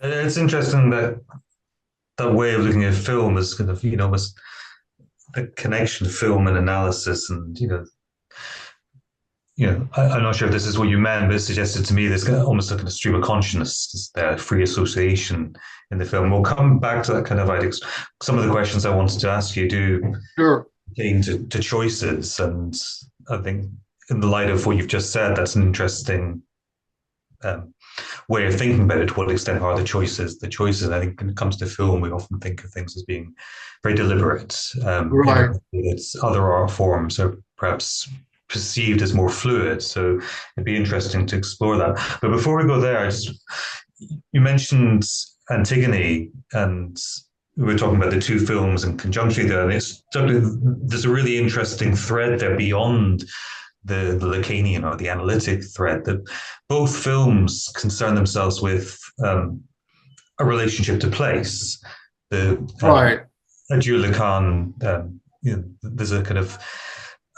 It's interesting that that way of looking at film is kind of, was the connection to film and analysis, and I'm not sure if this is what you meant, but it suggested to me there's kind of almost like a stream of consciousness, there, free association in the film. We'll come back to that kind of idea. Some of the questions I wanted to ask you do Sure. pertain to choices, and I think in the light of what you've just said, that's an interesting um, way of thinking about it. To what extent are the choices the choices? I think when it comes to film, we often think of things as being very deliberate, in a Right. way that other art forms are perhaps perceived as more fluid. So it'd be interesting to explore that. But before we go there, you mentioned Antigone, and we were talking about the two films in conjunction there, and there's a really interesting thread there beyond the Lacanian or the analytic thread, that both films concern themselves with a relationship to place. The Right. Adieu Lacan, there's a kind of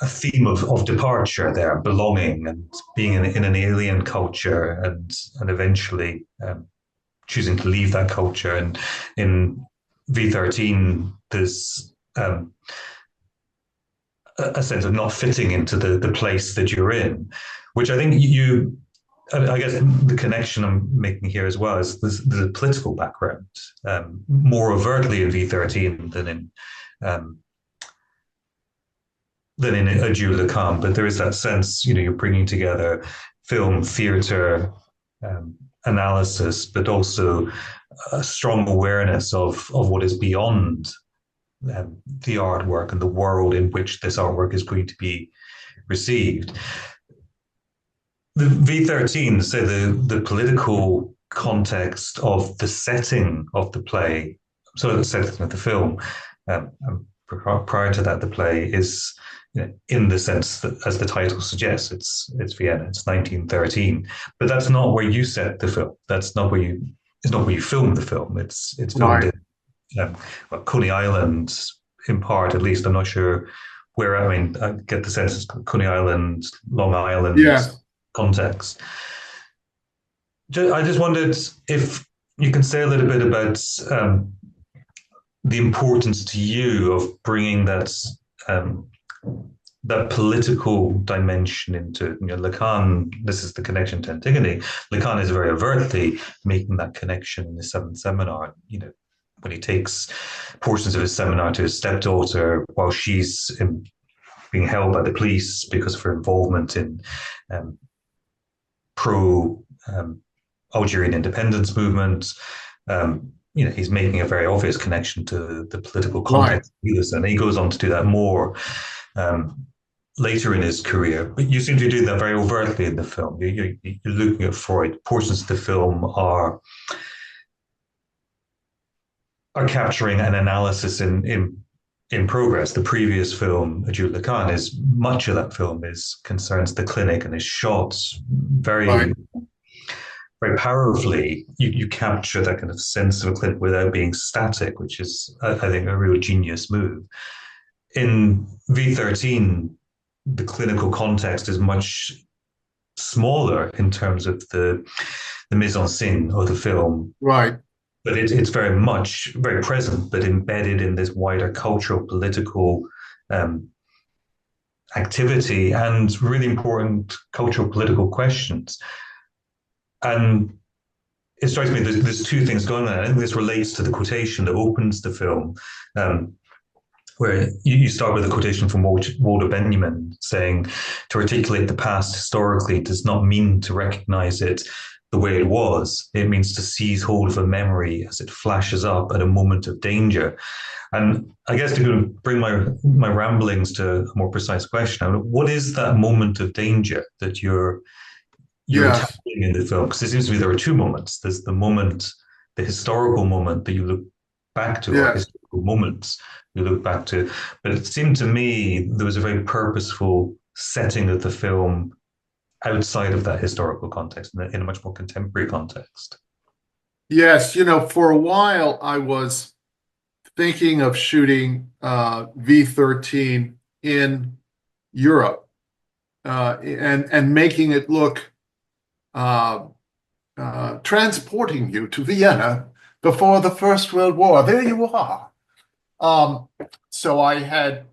a theme of departure there, belonging, and being in an alien culture, and eventually choosing to leave that culture. And in V13, there's a sense of not fitting into the place that you're in, which I think I guess the connection I'm making here as well is the political background, more overtly in V13 um, than in Adieu Le Camp. But there is that sense, you're bringing together film, theatre, um, analysis, but also a strong awareness of what is beyond the artwork and the world in which this artwork is going to be received. The V13, say the political context of the setting of the play, so the setting of the film, prior to that, the play is, in the sense that, as the title suggests, it's Vienna, it's 1913, but that's not where you set the film. That's not where you. It's not where you film the film. It's filmed Right. in well, Coney Island, in part at least. I'm not sure where. I mean, I get the sense it's Coney Island, Long Island Yes. context. I just wondered if you can say a little bit about the importance to you of bringing um, that political dimension into, Lacan. This is the connection to Antigone. Lacan is very overtly making that connection in the seventh seminar. When he takes portions of his seminar to his stepdaughter while she's being held by the police because of her involvement in um, pro Algerian independence movement. He's making a very obvious connection to the political Right. context of this, and he goes on to do that more um, later in his career. But you seem to be doing that very overtly in the film. You're looking at Freud. Portions of the film are capturing an analysis in progress. The previous film, Adieu Lacan, is much of that film is concerns the clinic and is shot Right. very very powerfully. You capture that kind of sense of a clinic without being static, which is, I think, a real genius move. In V13, the clinical context is much smaller in terms of the mise en scène of the film, Right. but it's very much very present, but embedded in this wider cultural, political um, activity and really important cultural, political questions. And it strikes me there's two things going on. I think this relates to the quotation that opens the film, um, where you start with a quotation from Walter Benjamin saying, "To articulate the past historically does not mean to recognize it the way it was. It means to seize hold of a memory as it flashes up at a moment of danger." And I guess to bring my ramblings to a more precise question, I mean, what is that moment of danger that you're Yes. tackling in the film? Because it seems to me there are two moments. There's the moment, the historical moment that you look back to, or Yes. historical moments you look back to. But it seemed to me there was a very purposeful setting of the film outside of that historical context, in a much more contemporary context. Yes. For a while, I was thinking of shooting V13 in Europe and making it look uh, transporting you to Vienna before the First World War. There you are. So I had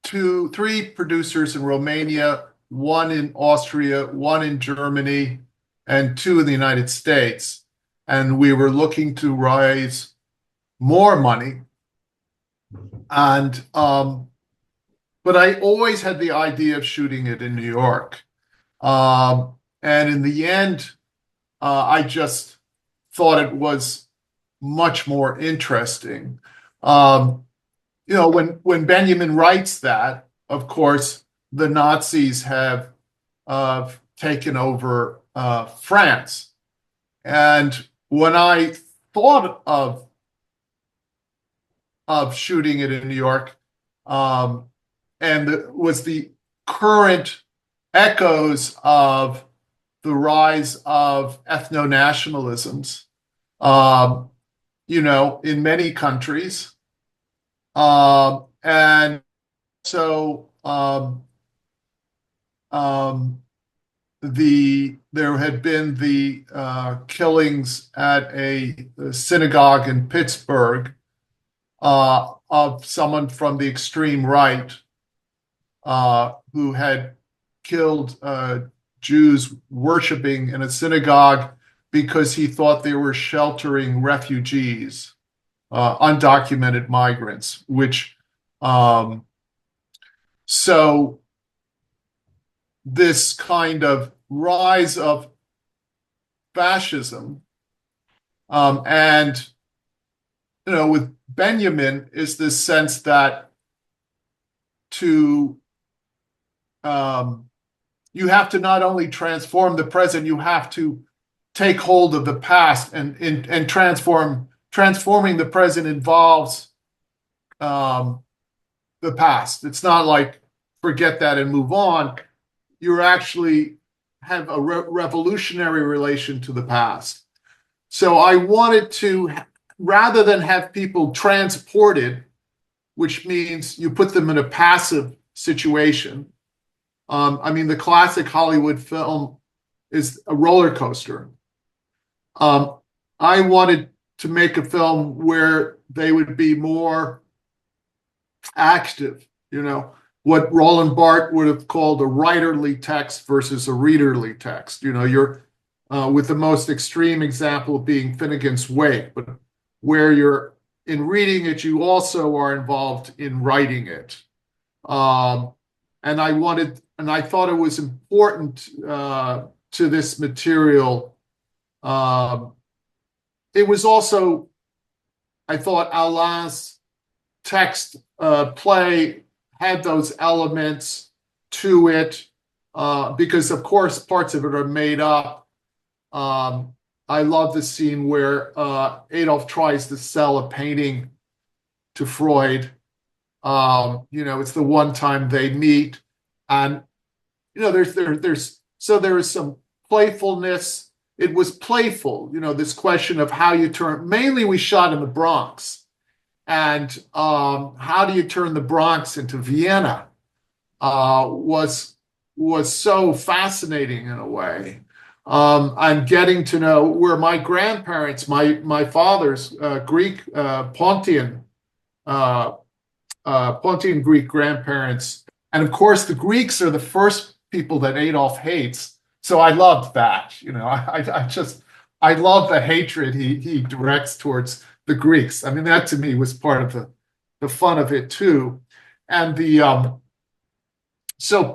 three producers in Romania, one in Austria, one in Germany, and two in the United States. And we were looking to raise more money. And but I always had the idea of shooting it in New York. And in the end, I just thought it was much more interesting. When Benjamin writes that, of course, the Nazis have taken over France. And when I thought of shooting it in New York, and it was the current echoes of the rise of ethno-nationalisms, in many countries. And so there had been the killings at a synagogue in Pittsburgh of someone from the extreme right who had killed Jews worshiping in a synagogue because he thought they were sheltering refugees, undocumented migrants, which so this kind of rise of fascism and with Benjamin is this sense that you have to not only transform the present, you have to take hold of the past and transforming the present involves the past. It's not like forget that and move on. You actually have a revolutionary relation to the past. So I wanted to, rather than have people transported, which means you put them in a passive situation. The classic Hollywood film is a roller coaster. I wanted to make a film where they would be more active, what Roland Barthes would have called a writerly text versus a readerly text. You're with the most extreme example being Finnegan's Wake, but where you're in reading it, you also are involved in writing it. And I thought it was important to this material. It was also, I thought, Alain's text play had those elements to it because, of course, parts of it are made up. I love the scene where Adolf tries to sell a painting to Freud. It's the one time they meet, and there is some playfulness. It was playful, this question of how you turn. Mainly, we shot in the Bronx, and how do you turn the Bronx into Vienna? Was so fascinating in a way. I'm getting to know where my grandparents, my father's Greek Pontian Greek grandparents, and of course the Greeks are the first people that Adolf hates. So I loved that. I love the hatred he directs towards the Greeks. That to me was part of the fun of it too. And so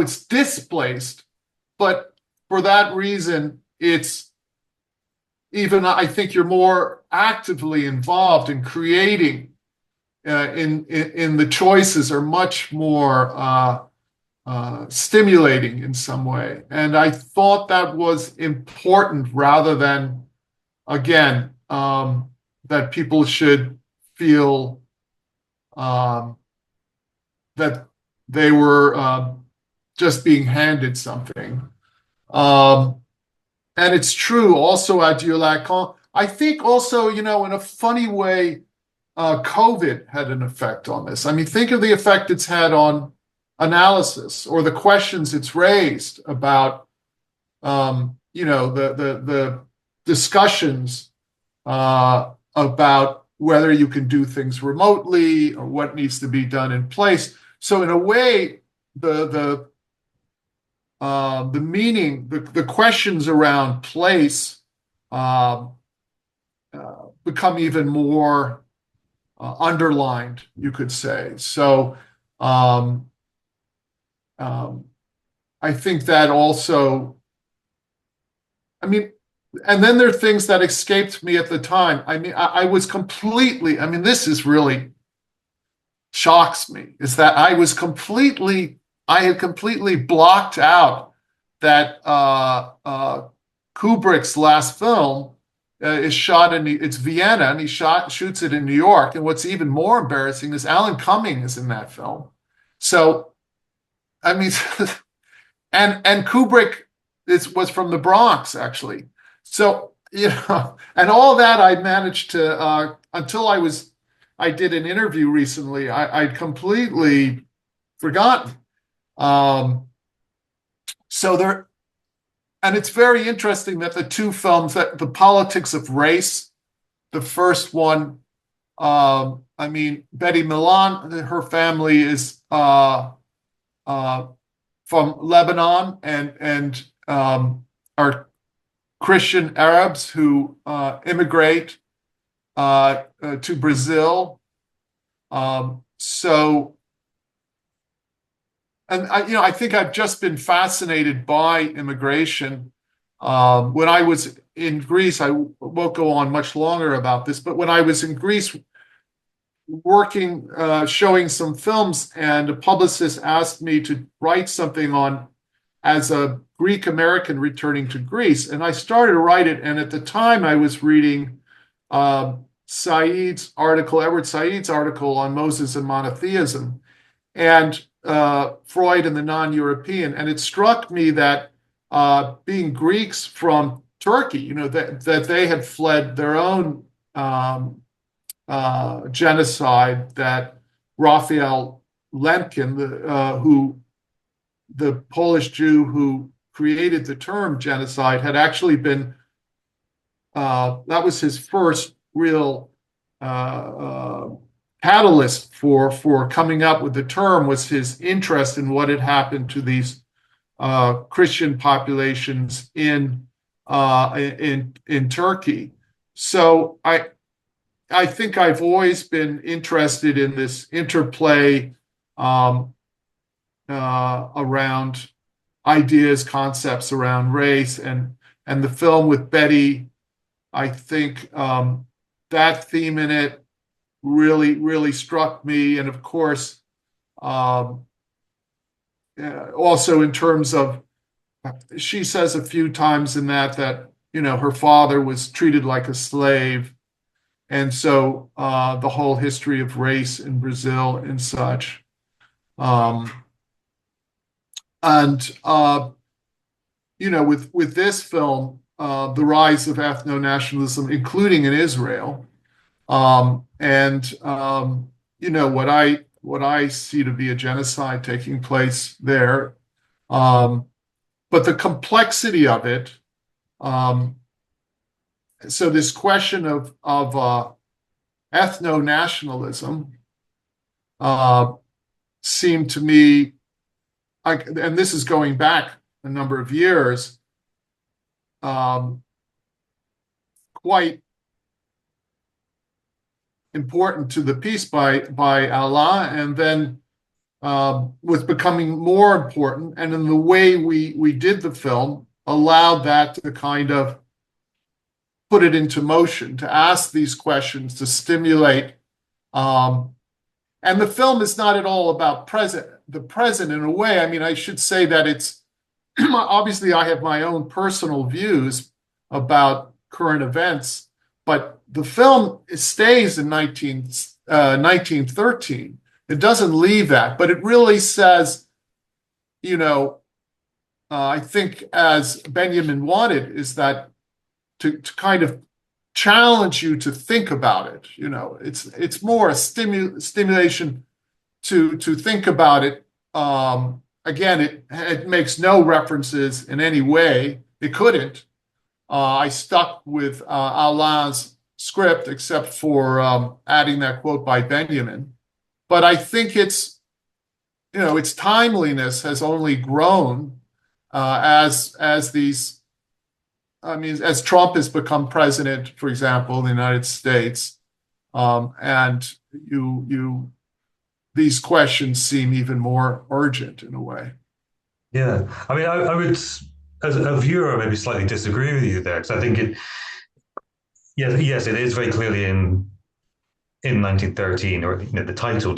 it's displaced, but for that reason, it's even, I think you're more actively involved in creating in the choices are much more stimulating in some way. And I thought that was important rather than, again, that people should feel that they were just being handed something. And it's true also at Lacan. I think also, in a funny way, COVID had an effect on this. Think of the effect it's had on analysis or the questions it's raised about the discussions about whether you can do things remotely or what needs to be done in place. So in a way, the meaning, the questions around place become even more underlined, you could say. So I think that also, I mean, and then there are things that escaped me at the time. I mean, I was completely, I mean, this is really shocks me, is that I had completely blocked out that Kubrick's last film is shot it's Vienna, and he shoots it in New York. And what's even more embarrassing is Alan Cumming is in that film. So, I mean, and Kubrick was from the Bronx, actually. So, and all that I managed to, until I did an interview recently, I'd completely forgotten. So there, and it's very interesting that the two films, that the politics of race, the first one, I mean, Betty Milan, her family is from Lebanon and are Christian Arabs who immigrate to Brazil. So, and I think I've just been fascinated by immigration. When I was in Greece, I won't go on much longer about this, but when I was in Greece working, showing some films, and a publicist asked me to write something on as a Greek American returning to Greece, and I started to write it. And at the time, I was reading Said's article, Edward Said's article on Moses and monotheism, and Freud and the non-European. And it struck me that being Greeks from Turkey, that they had fled their own genocide, that Raphael Lemkin, the Polish Jew who created the term genocide, had actually been, that was his first real catalyst for coming up with the term, was his interest in what had happened to these Christian populations in Turkey. So I think I've always been interested in this interplay around ideas, concepts around race, and the film with Betty, I think that theme in it really, really struck me. And of course, also in terms of, she says a few times in that her father was treated like a slave. And so the whole history of race in Brazil and such. With this film, the rise of ethno-nationalism, including in Israel, what I see to be a genocide taking place there, but the complexity of it. So this question of ethno-nationalism seemed to me, and this is going back a number of years, quite important to the piece by Allah, and then was becoming more important. And in the way we did the film, allowed that to kind of put it into motion, to ask these questions, to stimulate. And the film is not at all about the present in a way. I mean, I should say that it's, obviously I have my own personal views about current events, but the film stays in 1913. It doesn't leave that, but it really says, I think as Benjamin wanted, is that to kind of challenge you to think about it. It's more a stimulation to think about it. Again, it makes no references in any way it couldn't. I stuck with Alain's script, except for adding that quote by Benjamin. But I think its timeliness has only grown as Trump has become president, for example, in the United States, and these questions seem even more urgent in a way. Yeah, I mean, I would, as a viewer, maybe slightly disagree with you there, because I think yes, it is very clearly in 1913, or the title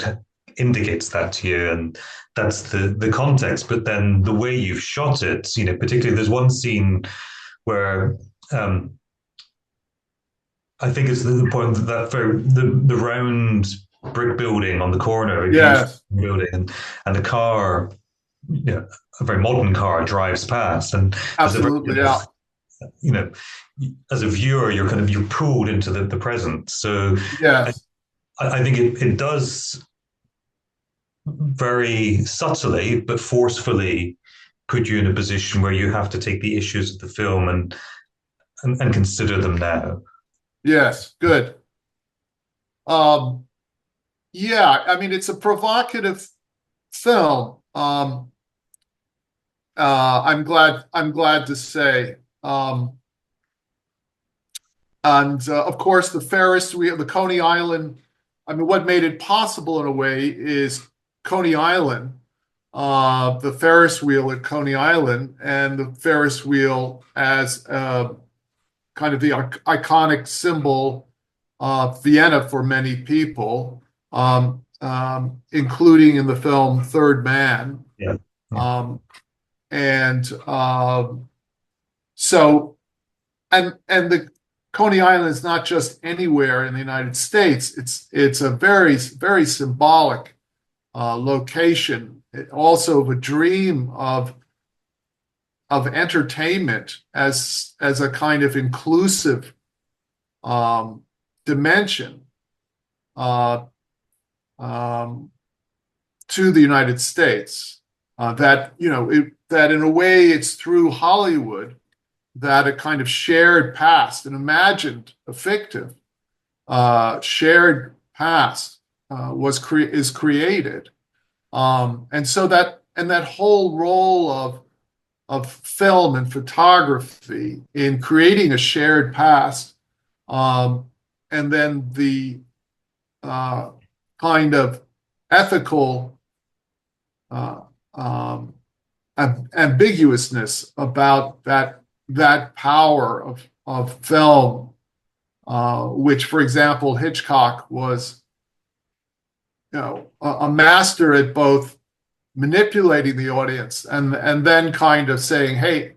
indicates that to you, and that's the context. But then the way you've shot it, particularly there's one scene where I think it's the point that for the round brick building on the corner of a Yes, building, and the car, a very modern car drives past, and absolutely. Yeah. As a viewer, you're pulled into the present. So Yes. I think it does very subtly but forcefully put you in a position where you have to take the issues of the film and consider them now. Yes. Good. Yeah. I mean, it's a provocative film. I'm glad to say. And of course, the Ferris wheel, the Coney Island. I mean, what made it possible in a way is Coney Island, the Ferris wheel at Coney Island, and the Ferris wheel as kind of the iconic symbol of Vienna for many people, including in the film Third Man. Yeah. And so, and the Coney Island is not just anywhere in the United States. It's a very, very symbolic location, also of a dream of entertainment as a kind of inclusive dimension to the United States. That in a way it's through Hollywood that a kind of shared past, an imagined, a fictive shared past is created, and so that whole role of film and photography in creating a shared past, and then the kind of ethical ambiguousness about that power of film, which, for example, Hitchcock was, a master at both manipulating the audience and then kind of saying, hey,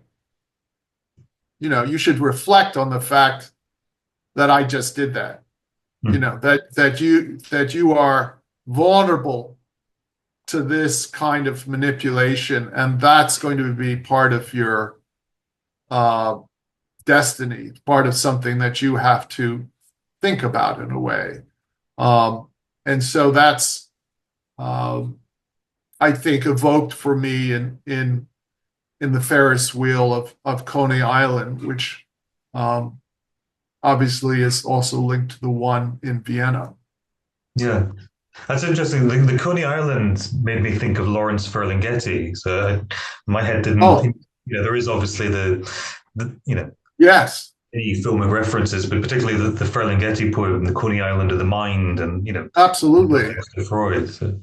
you should reflect on the fact that I just did that. That you are vulnerable to this kind of manipulation, and that's going to be part of your destiny, part of something that you have to think about in a way. And so that's, I think, evoked for me in the Ferris wheel of Coney Island, which obviously is also linked to the one in Vienna. Yeah, that's interesting. The Coney Island made me think of Lawrence Ferlinghetti. So my head didn't. Oh, There is obviously the yes, any film of references, but particularly the Ferlinghetti poem, the Coney Island of the mind, and absolutely. Freud. So.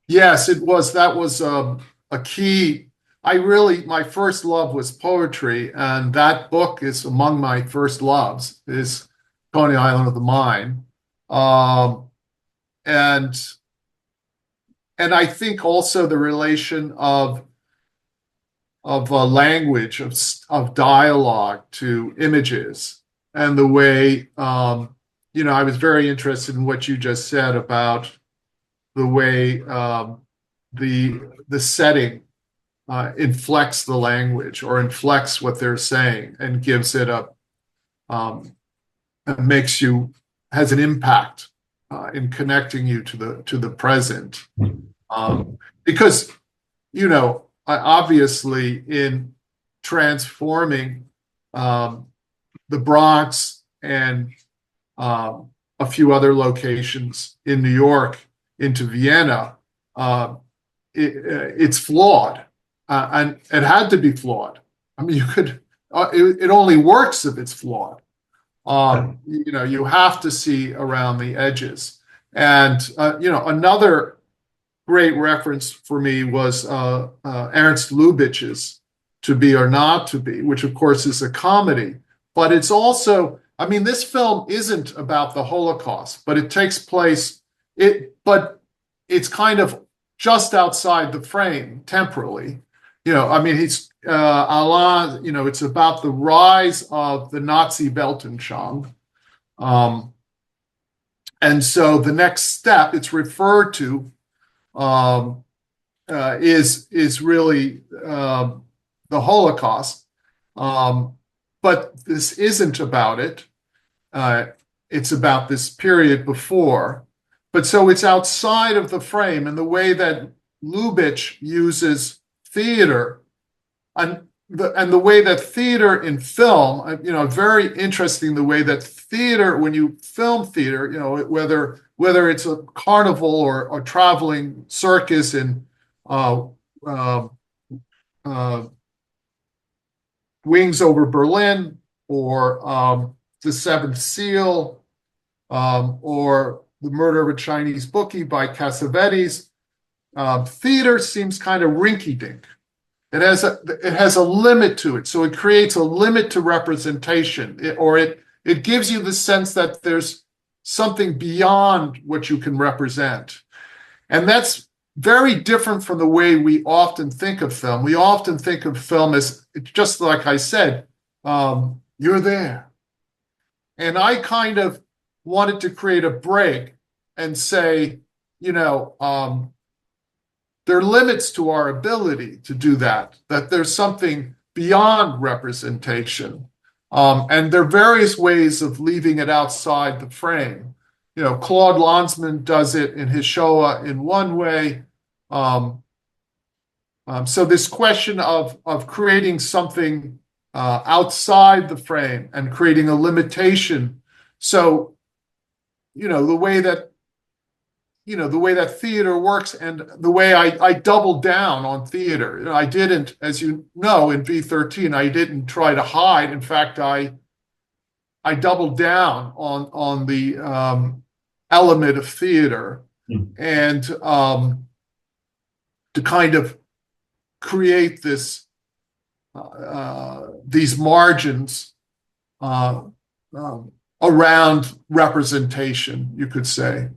Yes, it was. That was a key. My first love was poetry, and that book is among my first loves, is Coney Island of the Mind. And I think also the relation of language, of dialogue to images, and the way, I was very interested in what you just said about the way the setting inflects the language, or inflects what they're saying, and gives it has an impact in connecting you to the present, because obviously in transforming the Bronx and a few other locations in New York into Vienna, it's flawed, and it had to be flawed. I mean, it only works if it's flawed. You have to see around the edges. And, another great reference for me was Ernst Lubitsch's To Be or Not to Be, which of course is a comedy, but it's also, I mean, this film isn't about the Holocaust, but it takes place, but it's kind of just outside the frame temporally. I mean, it's it's about the rise of the Nazi Weltanschauung. And so the next step it's referred to is really the Holocaust. But this isn't about it. It's about this period before. But so it's outside of the frame, and the way that Lubitsch uses theater and the way that theater in film, very interesting the way that theater, when you film theater, whether it's a carnival or a traveling circus in Wings Over Berlin, or The Seventh Seal, or The Murder of a Chinese Bookie by Cassavetes, theater seems kind of rinky-dink. It has a limit to it, so it creates a limit to representation, it gives you the sense that there's something beyond what you can represent, and that's very different from the way we often think of film. We often think of film as, just like I said, you're there, and I kind of wanted to create a break and say, there are limits to our ability to do that there's something beyond representation. And there are various ways of leaving it outside the frame. Claude Lanzmann does it in his Shoah in one way. So this question of creating something outside the frame and creating a limitation. So, the way that theater works, and the way I doubled down on theater. I didn't, as you know, in V13, I didn't try to hide. In fact, I doubled down on the element of theater, and to kind of create these margins around representation, you could say.